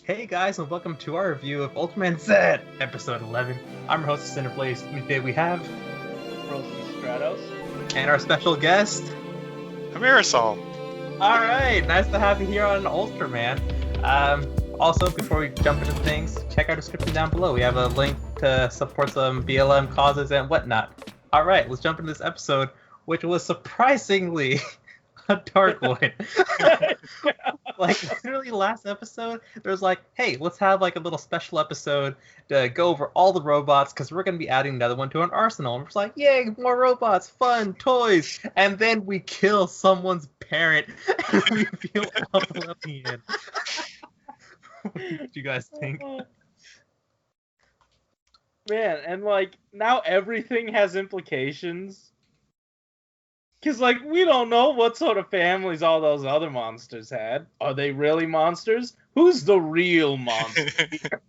Hey guys, and welcome to our review of Ultraman Zett, episode 11. I'm your host, Cinder Blaze. Today we have Stratos. And our special guest, Marisol. Alright, nice to have you here on Ultraman. Also, before we jump into things, check our description down below. We have a link to support some BLM causes and whatnot. Alright, let's jump into this episode, which was surprisingly a dark one. Like, literally last episode, there was like, hey, let's have like a little special episode to go over all the robots, because we're going to be adding another one to an arsenal. And we're just like, yay, more robots, fun, toys. And then we kill someone's parent, and we feel awful at the end. What did you guys think? Man, and like, now everything has implications. Because, like, we don't know what sort of families all those other monsters had. Are they really monsters? Who's the real monster here?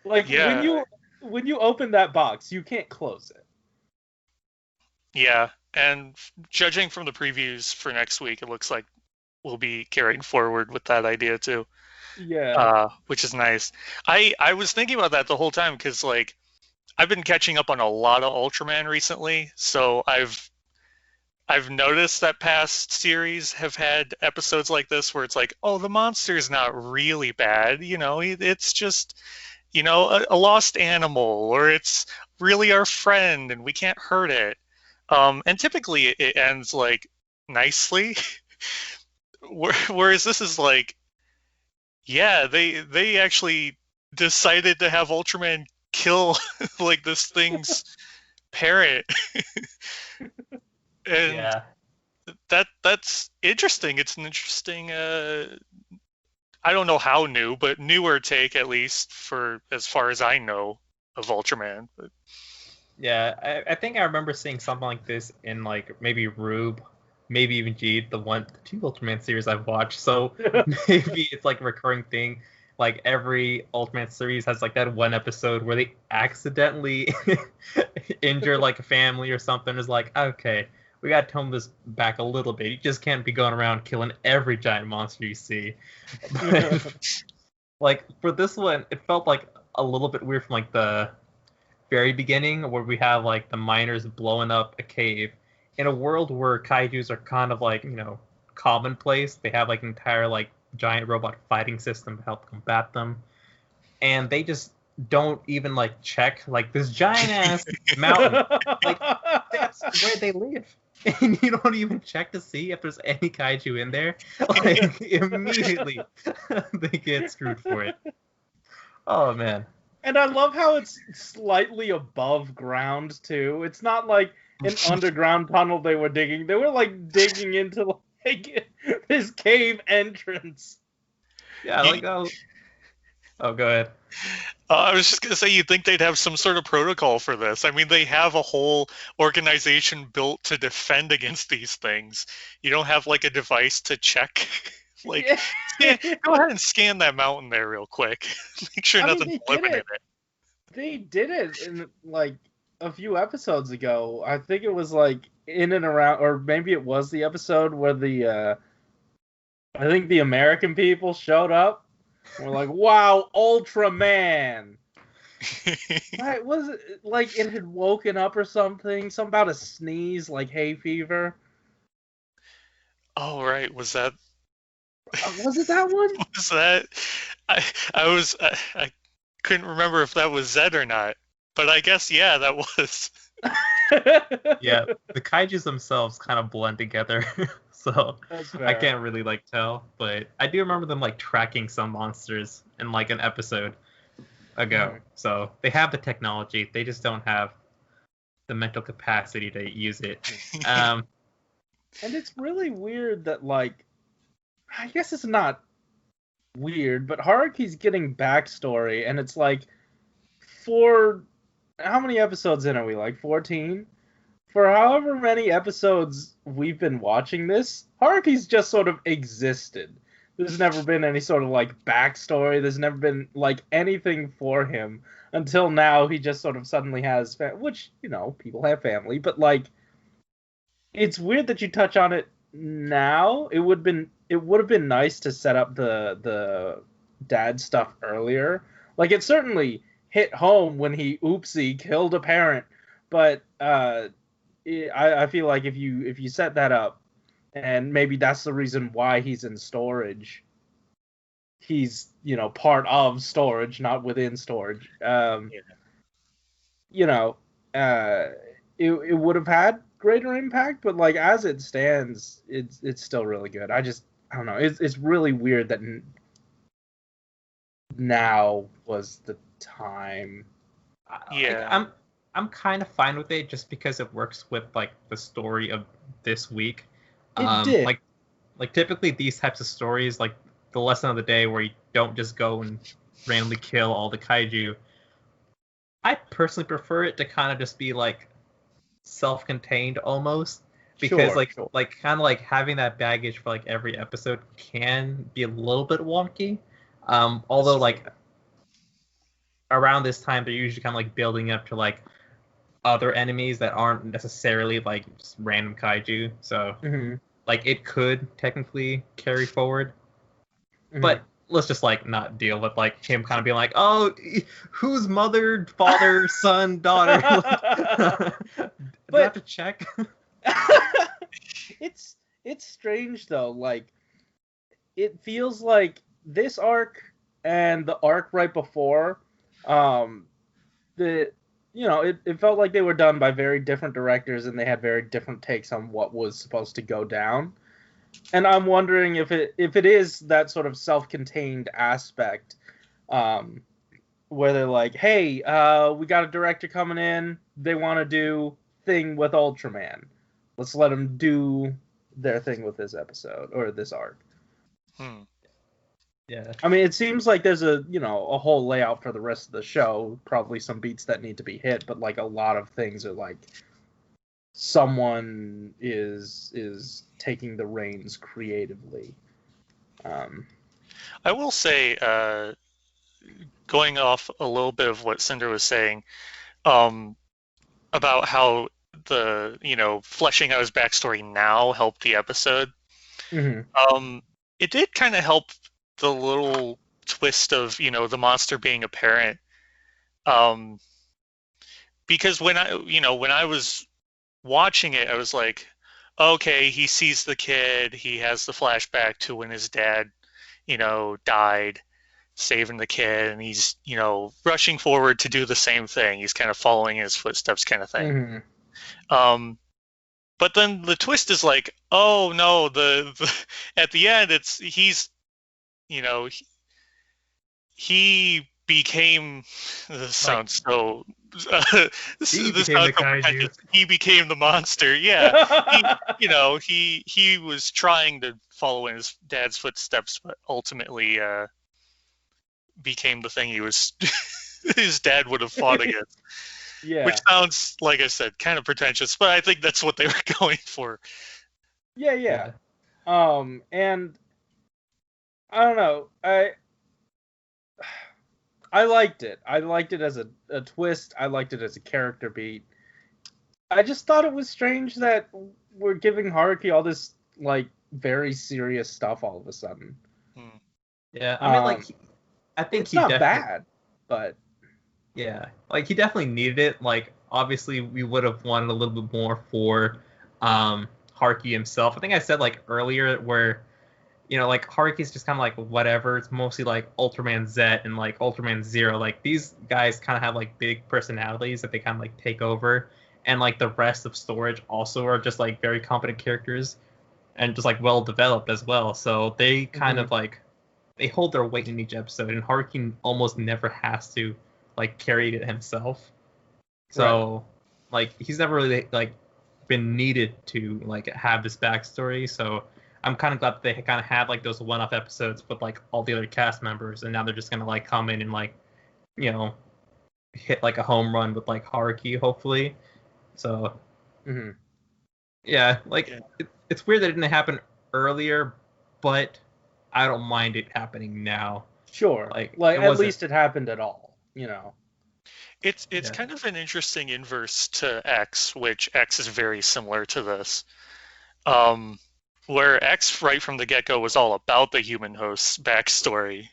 Like, yeah. when you open that box, you can't close it. Yeah, and judging from the previews for next week, it looks like we'll be carrying forward with that idea too. Yeah. Which is nice. I was thinking about that the whole time because, like, I've been catching up on a lot of Ultraman recently, so I've noticed that past series have had episodes like this where it's like, oh, the monster's not really bad, it's just, a lost animal, or it's really our friend and we can't hurt it. And typically it ends like nicely, whereas this is like, yeah, they actually decided to have Ultraman kill like this thing's parent. And Yeah. that's interesting. It's an interesting I don't know how new, but newer take, at least for as far as I know of Ultraman. But Yeah, I think I remember seeing something like this in like maybe Rube, maybe even G, the two Ultraman series I've watched. So maybe it's like a recurring thing. Like every Ultraman series has like that one episode where they accidentally injure like a family or something. It's like, okay, we gotta tone this back a little bit. You just can't be going around killing every giant monster you see. But, like for this one, it felt like a little bit weird from like the very beginning, where we have like the miners blowing up a cave in a world where kaijus are kind of like, commonplace. They have like an entire like giant robot fighting system to help combat them, and they just don't even like check like this giant ass mountain, like that's where they live, and you don't even check to see if there's any kaiju in there. Like immediately they get screwed for it. Oh man. And I love how it's slightly above ground too. It's not like an underground tunnel they were digging. They were like digging into like this cave entrance. Yeah, like oh, go ahead. I was just gonna say, you'd think they'd have some sort of protocol for this. I mean, they have a whole organization built to defend against these things. You don't have like a device to check. Like, yeah, go ahead and scan that mountain there real quick. Make sure nothing's living in it. They did it in like a few episodes ago. I think it was like in and around, or maybe it was the episode where I think the American people showed up. We're like, wow, Ultraman. Right, was it like it had woken up or something? Something about a sneeze, like hay fever. Oh right, was that? Was it that one? Was that? I couldn't remember if that was Zedd or not, but I guess yeah, that was. Yeah, the kaijus themselves kind of blend together, so I can't really like tell. But I do remember them like tracking some monsters in like an episode ago. So they have the technology, they just don't have the mental capacity to use it. And it's really weird that, like, I guess it's not weird, but Haruki's getting backstory, and it's like, for how many episodes in are we? Like 14? For however many episodes we've been watching this, Haruki's just sort of existed. There's never been any sort of like backstory. There's never been like anything for him until now. He just sort of suddenly has, which, people have family, but like, it's weird that you touch on it now. It would it would have been nice to set up the dad stuff earlier. Like, it certainly hit home when he oopsie killed a parent, but I feel like if you set that up, and maybe that's the reason why he's in storage. He's, part of storage, not within storage. It would have had greater impact, but like as it stands, it's still really good. I don't know. It's really weird that now was the time. Yeah. I'm kind of fine with it just because it works with like the story of this week. It did. Like typically these types of stories, like the lesson of the day where you don't just go and randomly kill all the kaiju. I personally prefer it to kind of just be like self-contained almost, because Sure. like kind of like having that baggage for like every episode can be a little bit wonky. Although like around this time they're usually kind of like building up to like other enemies that aren't necessarily like just random kaiju, so like it could technically carry forward, but let's just like not deal with like him kind of being like, oh, who's mother, father, son, daughter. Do I have to check? It's strange though. Like, it feels like this arc and the arc right before, it felt like they were done by very different directors and they had very different takes on what was supposed to go down. And I'm wondering if it is that sort of self-contained aspect, where they're like, hey, we got a director coming in, they want to do thing with Ultraman. Let's let them do their thing with this episode or this arc. Yeah. I mean, it seems like there's a whole layout for the rest of the show, probably some beats that need to be hit, but like a lot of things are like someone is taking the reins creatively. I will say, going off a little bit of what Cinder was saying, about how the fleshing out his backstory now helped the episode. It did kind of help the little twist of the monster being a parent, because when I was watching it, I was like, okay, he sees the kid, he has the flashback to when his dad died saving the kid, and he's rushing forward to do the same thing. He's kind of following his footsteps kind of thing. But then the twist is like, oh no, the at the end he became, this sounds so he became the monster. Yeah. he was trying to follow in his dad's footsteps, but ultimately became the thing his dad would have fought against. Yeah. Which sounds, like I said, kind of pretentious, but I think that's what they were going for. Yeah. And I don't know. I liked it. I liked it as a twist. I liked it as a character beat. I just thought it was strange that we're giving Haruki all this like very serious stuff all of a sudden. Yeah, I mean, like, I think it's not bad, but yeah, like he definitely needed it. Like, obviously, we would have wanted a little bit more for Haruki himself. I think I said like earlier where, like Haruki's just kind of like whatever. It's mostly like Ultraman Zett and like Ultraman Zero. Like these guys kind of have like big personalities that they kind of like take over, and like the rest of Storage also are just like very competent characters and just like well developed as well. So they kind of like they hold their weight in each episode, and Haruki almost never has to like carry it himself. So like he's never really like been needed to like have this backstory. So I'm kind of glad that they kind of had like those one-off episodes with like all the other cast members, and now they're just gonna like come in and like hit like a home run with like Haruki hopefully. So yeah, like it's weird that it didn't happen earlier, but I don't mind it happening now. Sure, like at least it happened at all. It's kind of an interesting inverse to X, which X is very similar to this. where X right from the get-go was all about the human host's backstory,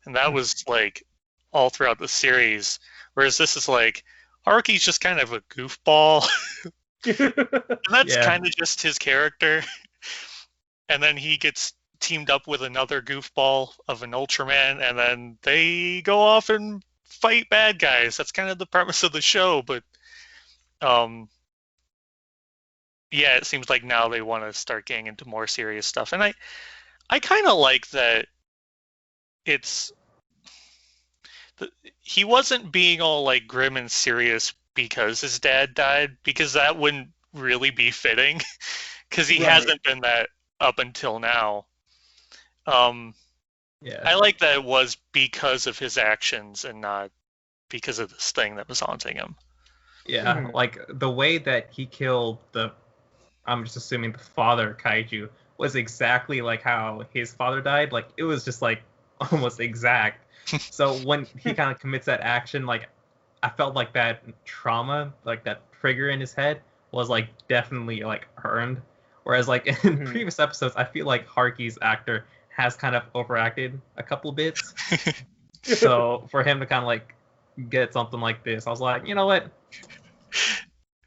and that was like all throughout the series. Whereas this is like Haruki's just kind of a goofball, and that's Yeah. kind of just his character. And then he gets teamed up with another goofball of an Ultraman, and then they go off and fight bad guys. That's kind of the premise of the show, but yeah, it seems like now they want to start getting into more serious stuff. And I kind of like that he wasn't being all like grim and serious because his dad died, because that wouldn't really be fitting, because he Right. hasn't been that up until now. Yeah. I like that it was because of his actions and not because of this thing that was haunting him. Yeah, Mhm. like the way that he killed I'm just assuming the father kaiju was exactly like how his father died. Like it was just like almost exact. So when he kind of commits that action, like I felt like that trauma, like that trigger in his head was like definitely like earned. Whereas like in Mhm. previous episodes, I feel like Haruki's actor has kind of overacted a couple bits. So for him to kind of like get something like this, I was like, you know what?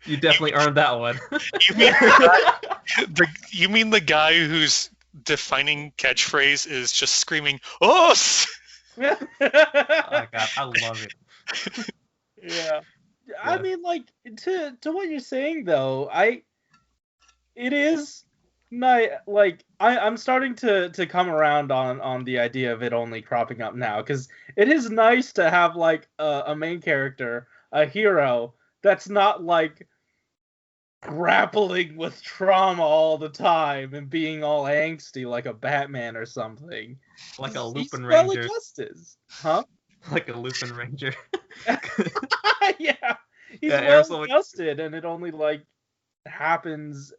You definitely earned that one. You mean the guy whose defining catchphrase is just screaming "Os!" Oh god, I love it. Yeah. I Yeah. mean, like, to what you're saying though, it is nice. Like, I'm starting to come around on the idea of it only cropping up now, because it is nice to have like a main character, a hero that's not like grappling with trauma all the time and being all angsty like a Batman or something. Like a He's Lupin well Ranger. adjusted, huh? Like a Lupin Ranger. Yeah, he's Yeah, well Aerosol- adjusted, and it only like happens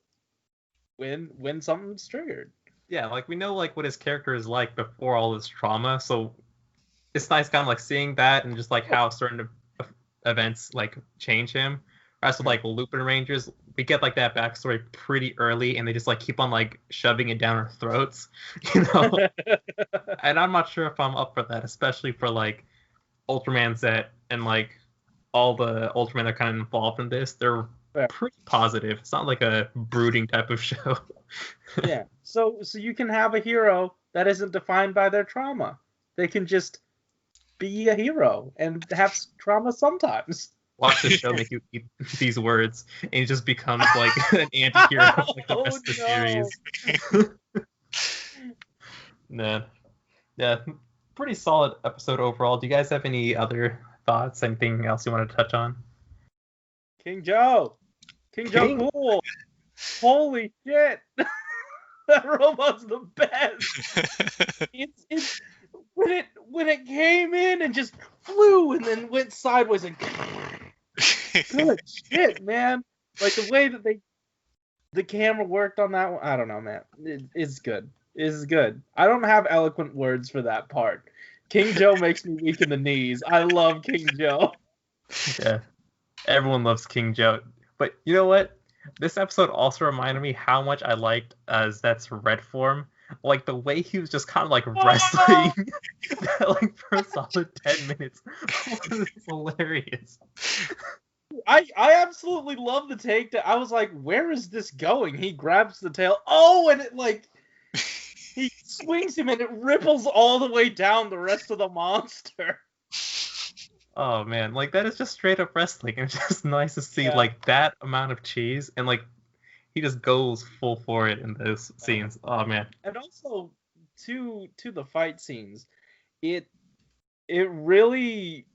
when something's triggered. Yeah, like we know like what his character is like before all this trauma, so it's nice kind of like seeing that and just like how certain events like change him. Whereas with like Lupin Rangers, we get like that backstory pretty early, and they just like keep on like shoving it down our throats, you know. And I'm not sure if I'm up for that, especially for like Ultraman Zett and like all the Ultramen that are kind of involved in this. They're Fair. pretty positive. It's not like a brooding type of show. Yeah, so you can have a hero that isn't defined by their trauma. They can just be a hero and have trauma sometimes. Watch the show make you eat these words, and he just becomes like an anti-hero of like the Oh, rest of the no. series. Nah. Yeah, pretty solid episode overall. Do you guys have any other thoughts? Anything else you want to touch on? King Joe cool. Holy shit. That robot's the best. It's when it came in and just flew and then went sideways and good shit, man. Like the way that the camera worked on that one, I don't know, man. It's good. It's good. I don't have eloquent words for that part. King Joe makes me weak in the knees. I love King Joe. Yeah, everyone loves King Joe. But you know what? This episode also reminded me how much I liked Zett's red form. Like the way he was just kind of like wrestling like for a solid 10 minutes was hilarious. I absolutely love the take that I was like, where is this going? He grabs the tail. Oh, and it like he swings him and it ripples all the way down the rest of the monster. Oh man, like that is just straight up wrestling. It's just nice to see like that amount of cheese, and like he just goes full for it in those scenes. Oh man. And also to the fight scenes, it really,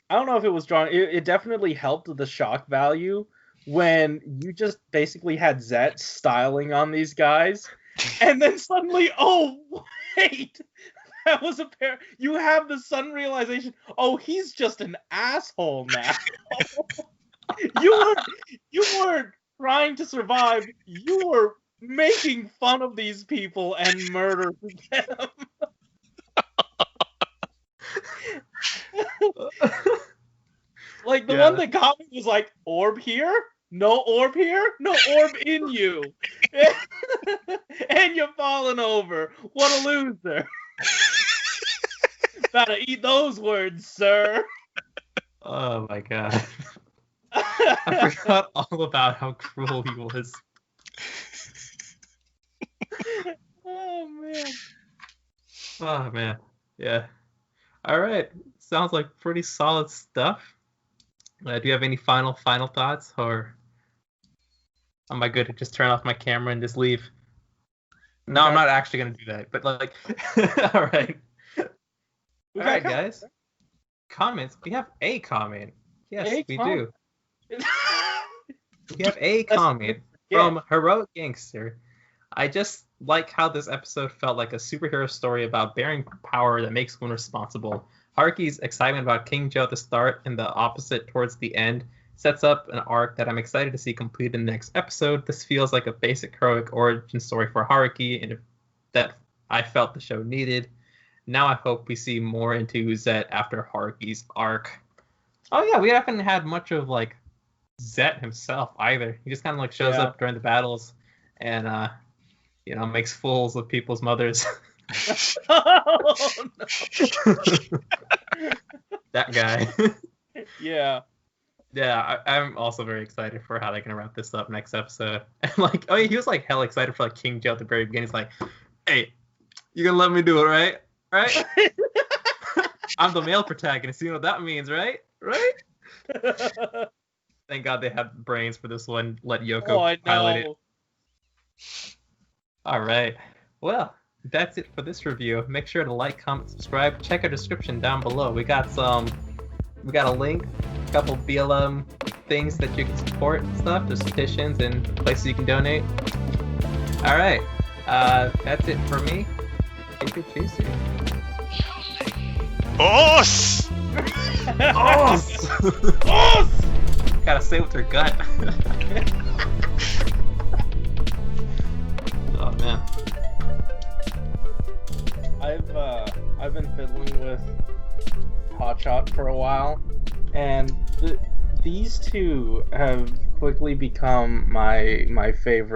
I don't know if it was drawn. It definitely helped the shock value when you just basically had Zett styling on these guys, and then suddenly, oh wait, that was a pair. You have the sudden realization. Oh, he's just an asshole now. you weren't trying to survive. You were making fun of these people and murdering them. Like the one that got me was like, orb here? No orb here? No orb in you. And you're falling over. What a loser. Gotta eat those words, sir. Oh my god. I forgot all about how cruel he was. Oh man. Oh man. Yeah. Alright. Sounds like pretty solid stuff. Do you have any final thoughts, or am I good to just turn off my camera and just leave? No, I'm not actually gonna do that. But like, all right, guys. Comments. We have a comment. Yes, we do. We have a comment from Heroic Gangster. I just like how this episode felt like a superhero story about bearing power that makes one responsible. Haruki's excitement about King Joe at the start and the opposite towards the end sets up an arc that I'm excited to see completed in the next episode. This feels like a basic heroic origin story for Haruki, and that I felt the show needed. Now I hope we see more into Zett after Haruki's arc. Oh yeah, we haven't had much of like Zett himself either. He just kind of like shows up during the battles and makes fools of people's mothers. Oh, no. That guy. Yeah. Yeah, I'm also very excited for how they're gonna wrap this up next episode. And like, oh yeah, he was like hell excited for like King Joe at the very beginning. He's like, "Hey, you gonna let me do it, right? Right? I'm the male protagonist. You know what that means, right? Right?" Thank God they have brains for this one. Let Yoko pilot it. All right. Well, that's it for this review. Make sure to like, comment, subscribe. Check our description down below. We got a link, a couple BLM things that you can support and stuff. There's petitions and places you can donate. All right. That's it for me. Take it juicy. Os! Os! Os! Gotta say with her gut. Oh man. I've been fiddling with Hotshot for a while, and these two have quickly become my favorite